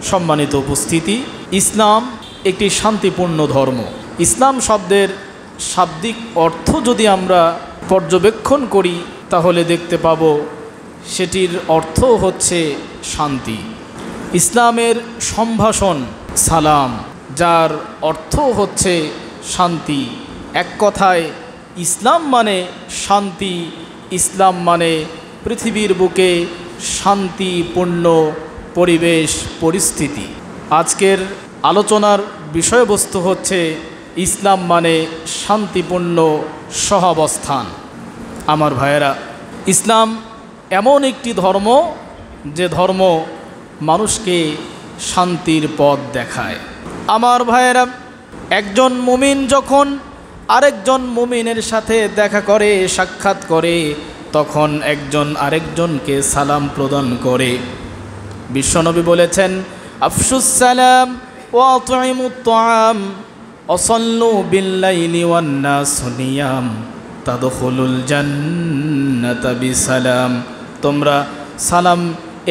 সম্মানিত উপস্থিতি, ইসলাম একটি শান্তিপূর্ণ ধর্ম। ইসলাম শব্দের শাব্দিক অর্থ যদি আমরা পর্যবেক্ষণ করি তাহলে দেখতে পাব সেটির অর্থ হচ্ছে শান্তি। ইসলামের সম্ভাষণ সালাম, যার অর্থ হচ্ছে শান্তি। এক কথায় ইসলাম মানে শান্তি, ইসলাম মানে পৃথিবীর বুকে শান্তিপূর্ণ পরিবেশ পরিস্থিতি। আজকের আলোচনার বিষয়বস্তু হচ্ছে ইসলাম মানে শান্তিপূর্ণ সহাবস্থান। আমার ভাইয়েরা, ইসলাম এমন একটি ধর্ম যে ধর্ম মানুষকে শান্তির পথ দেখায়। আমার ভাইয়েরা, একজন মুমিন যখন আরেকজন মুমিনের সাথে দেখা করে, সাক্ষাৎ করে, তখন একজন আরেকজনকে সালাম প্রদান করে। বিশ্বনবী বলেছেন, আফশুস সালাম ওয়া আতঈমুত তাআম ওয়া সাল্লু বিল-লাইলি ওয়ান-নাসু নিয়াম তাদখুলুল জান্নাতা বিসালাম। তোমরা সালাম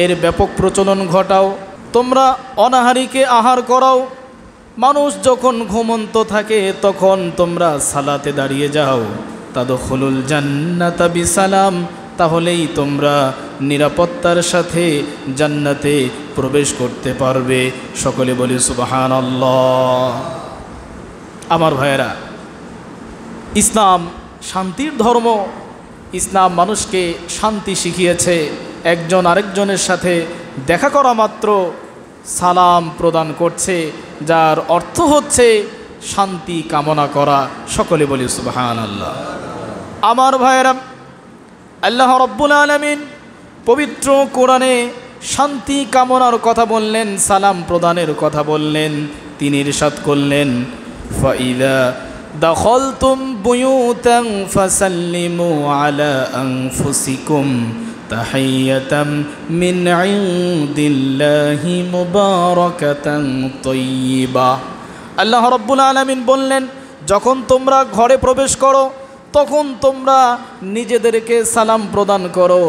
এর ব্যাপক প্রচলন ঘটাও, তোমরা অনাহারীকে আহার করাও, মানুষ যখন ঘুমন্ত থাকে তখন তোমরা সালাতে দাঁড়িয়ে যাও, তাদখুলুল জান্নাতা বিসালাম, তাহলেই তোমরা নিরাপত্তার সাথে জান্নাতে প্রবেশ করতে পারবে। সকলে বলি সুবহানাল্লাহ। আমার ভাইয়েরা, ইসলাম শান্তির ধর্ম। ইসলাম মানুষকে শান্তি শিখিয়েছে। একজন আরেকজনের সাথে দেখা করা মাত্র সালাম প্রদান করছে, যার অর্থ হচ্ছে শান্তি কামনা করা। সকলে বলি সুবহানাল্লাহ। আমার ভাইয়েরা, আল্লাহ রাব্বুল আলামিন পবিত্র কোরআনে শান্তি কামনার কথা বললেন, সালাম প্রদানের কথা বললেন। তিনি ইরশাদ করলেন, ফাইদা দাখালতুম বুয়ুতান ফাসাল্লিমু আলা আনফুসিকুম তাহিয়াতাম মিন ইনদিল্লাহি মুবারাকাতান তাইয়্যিবা। আল্লাহ রাব্বুল আলামিন বললেন, যখন তোমরা ঘরে প্রবেশ করো তখন তোমরা নিজেদেরকে সালাম প্রদান করো,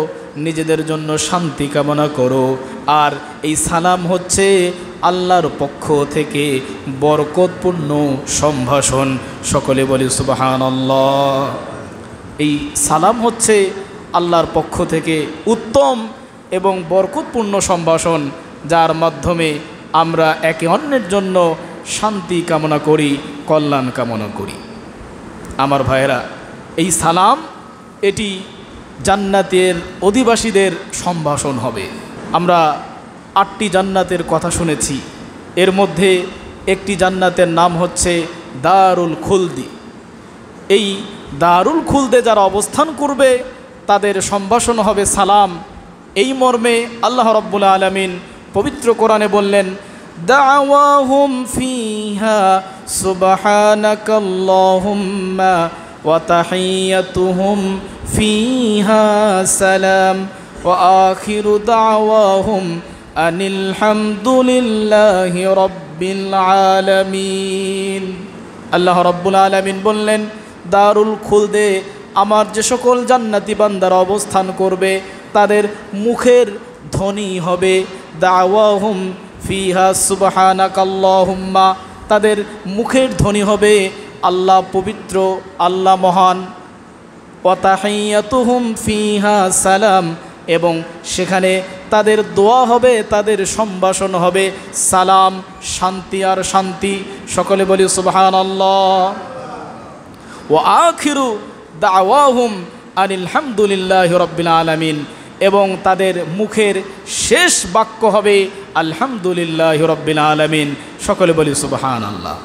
নিজেদের জন্য শান্তি কামনা করো। আর এই সালাম হচ্ছে আল্লাহর পক্ষ থেকে বরকতপূর্ণ সম্ভাষণ। সকলে বলি সুবহানাল্লাহ। এই সালাম হচ্ছে আল্লাহর পক্ষ থেকে উত্তম এবং বরকতপূর্ণ সম্ভাষণ, যার মাধ্যমে আমরা একে অন্যের জন্য শান্তি কামনা করি, কল্যাণ কামনা করি। আমার ভাইয়েরা, এই সালাম এটি জান্নাতের অধিবাসীদের সম্ভাষণ হবে। আমরা 8টি জান্নাতের কথা শুনেছি। এর মধ্যে একটি জান্নাতের নাম হচ্ছে দারুল খুলদি। এই দারুল খুলদে যারা অবস্থান করবে তাদের সম্ভাষণ হবে সালাম। এই মর্মে আল্লাহ রাব্বুল আলামিন পবিত্র কোরআনে বললেন, দাওয়াহুম ফিহা সুবহানাকাল্লাহুম্মা ওয়া তাহিয়াতুহুম ফিহা সালাম ওয়া আখিরু দাওয়াহুম আনিল হামদুলিল্লাহি রাব্বিল আলামিন। আল্লাহ রাব্বুল আলামিন বললেন, দারুল খুলদে আমার যে সকল জান্নাতি বান্দারা অবস্থান করবে তাদের মুখের ধ্বনি হবে দাওয়াহুম ফিহা সুবহানাকাল্লাহুম্মা, তাদের মুখের ধ্বনি হবে আল্লাহ পবিত্র, আল্লাহ মহান। ওয়া তাহিয়াতুহুম ফিহা সালাম, এবং সেখানে তাদের দোয়া হবে, তাদের সম্ভাষণ হবে সালাম, শান্তি আর শান্তি। সকলে বলি সুবহানাল্লাহ। ওয়া আখিরু দাওয়াহুম আনিল হামদুলিল্লাহি রাব্বিল আলামিন, এবং তাদের মুখের শেষ বাক্য হবে আলহামদুলিল্লাহি রাব্বিল আলামিন। সকলে বলি সুবহানাল্লাহ।